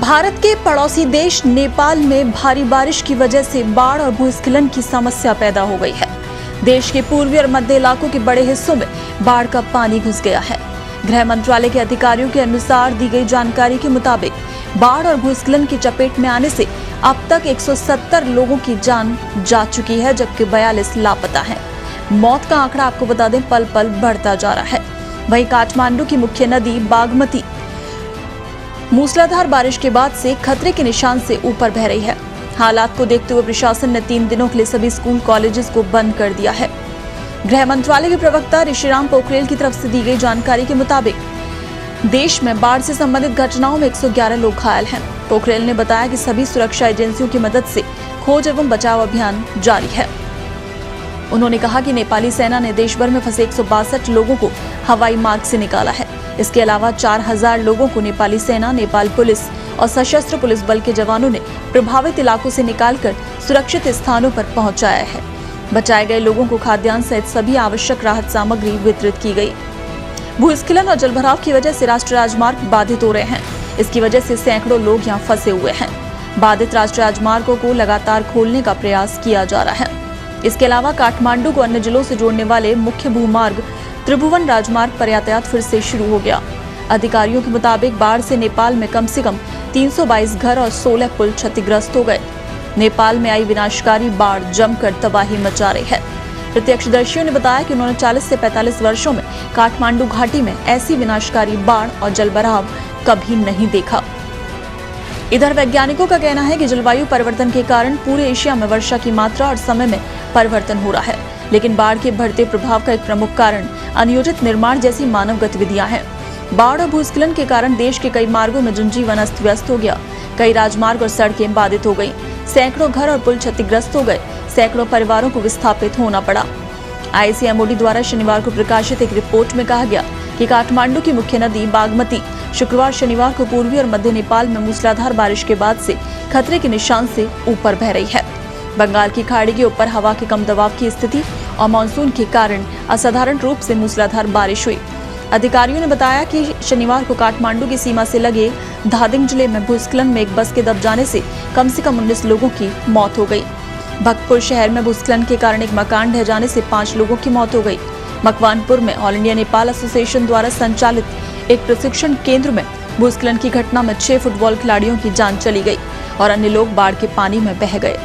भारत के पड़ोसी देश नेपाल में भारी बारिश की वजह से बाढ़ और भूस्खलन की समस्या पैदा हो गई है। देश के पूर्वी और मध्य इलाकों के बड़े हिस्सों में बाढ़ का पानी घुस गया है। गृह मंत्रालय के अधिकारियों के अनुसार दी गई जानकारी के मुताबिक बाढ़ और भूस्खलन की चपेट में आने से अब तक 170 लोगों की जान जा चुकी है, जबकि 42 लापता हैं। मौत का आंकड़ा आपको बता दें पल पल बढ़ता जा रहा है। वहीं काठमांडू की मुख्य नदी बागमती मूसलाधार बारिश के बाद से खतरे के निशान से ऊपर बह रही है। हालात को देखते हुए प्रशासन ने 3 दिनों के लिए सभी स्कूल कॉलेजेस को बंद कर दिया है। गृह मंत्रालय के प्रवक्ता ऋषिराम पोखरेल की तरफ से दी गई जानकारी के मुताबिक देश में बाढ़ से संबंधित घटनाओं में 111 लोग घायल हैं। पोखरेल ने बताया कि सभी सुरक्षा एजेंसियों की मदद से खोज एवं बचाव अभियान जारी है। उन्होंने कहा कि नेपाली सेना ने देश भर में फंसे 162 लोगों को हवाई मार्ग से निकाला है। इसके अलावा 4000 लोगों को नेपाली सेना, नेपाल पुलिस और सशस्त्र पुलिस बल के जवानों ने प्रभावित इलाकों से निकालकर सुरक्षित स्थानों पर पहुंचाया है। बचाए गए लोगों को खाद्यान्न सहित सभी आवश्यक राहत सामग्री वितरित की गई। भूस्खलन और जलभराव की वजह से राष्ट्रीय राजमार्ग बाधित हो रहे हैं। इसकी वजह से सैकड़ों लोग यहाँ फंसे हुए हैं। बाधित राष्ट्रीय राजमार्गों को लगातार खोलने का प्रयास किया जा रहा है। इसके अलावा काठमांडू को अन्य जिलों से जोड़ने वाले मुख्य भूमार्ग त्रिभुवन राजमार्ग पर यातायात फिर से शुरू हो गया। अधिकारियों के मुताबिक बाढ़ से नेपाल में कम से कम 322 घर और 16 पुल क्षतिग्रस्त हो गए। नेपाल में आई विनाशकारी बाढ़ जमकर तबाही मचा रही है। प्रत्यक्षदर्शियों ने बताया कि उन्होंने 40 से 45 वर्षों में काठमांडू घाटी में ऐसी विनाशकारी बाढ़ और जलभराव कभी नहीं देखा। इधर वैज्ञानिकों का कहना है कि जलवायु परिवर्तन के कारण पूरे एशिया में वर्षा की मात्रा और समय में परिवर्तन हो रहा है, लेकिन बाढ़ के बढ़ते प्रभाव का एक प्रमुख कारण अनियोजित निर्माण जैसी मानव गतिविधियां हैं। बाढ़ और भूस्खलन के कारण देश के कई मार्गों में जनजीवन अस्त व्यस्त हो गया। कई राजमार्ग और सड़कें बाधित हो गईं। सैकड़ों घर और पुल क्षतिग्रस्त हो गए। सैकड़ों परिवारों को विस्थापित होना पड़ा। ICMOD द्वारा शनिवार को प्रकाशित एक रिपोर्ट में कहा गया कि काठमांडू की मुख्य नदी बागमती शुक्रवार शनिवार को पूर्वी और मध्य नेपाल में मूसलाधार बारिश के बाद से खतरे के निशान से ऊपर बह रही है। बंगाल की खाड़ी के ऊपर हवा के कम दबाव की स्थिति और मानसून के कारण असाधारण रूप से मूसलाधार बारिश हुई। अधिकारियों ने बताया कि शनिवार को काठमांडू की सीमा से लगे धादिंग जिले में भूस्खलन में एक बस के दब जाने से कम 19 लोगों की मौत हो गई। भक्तपुर शहर में भूस्खलन के कारण एक मकान ढह जाने से 5 लोगों की मौत हो गई। मकवानपुर में ऑल इंडिया नेपाल एसोसिएशन द्वारा संचालित एक प्रशिक्षण केंद्र में भूस्खलन की घटना में 6 फुटबॉल खिलाड़ियों की जान चली गई और अन्य लोग बाढ़ के पानी में बह गए।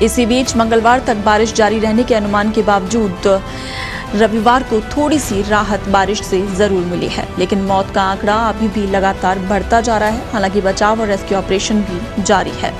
इसी बीच मंगलवार तक बारिश जारी रहने के अनुमान के बावजूद रविवार को थोड़ी सी राहत बारिश से जरूर मिली है, लेकिन मौत का आंकड़ा अभी भी लगातार बढ़ता जा रहा है। हालांकि बचाव और रेस्क्यू ऑपरेशन भी जारी है।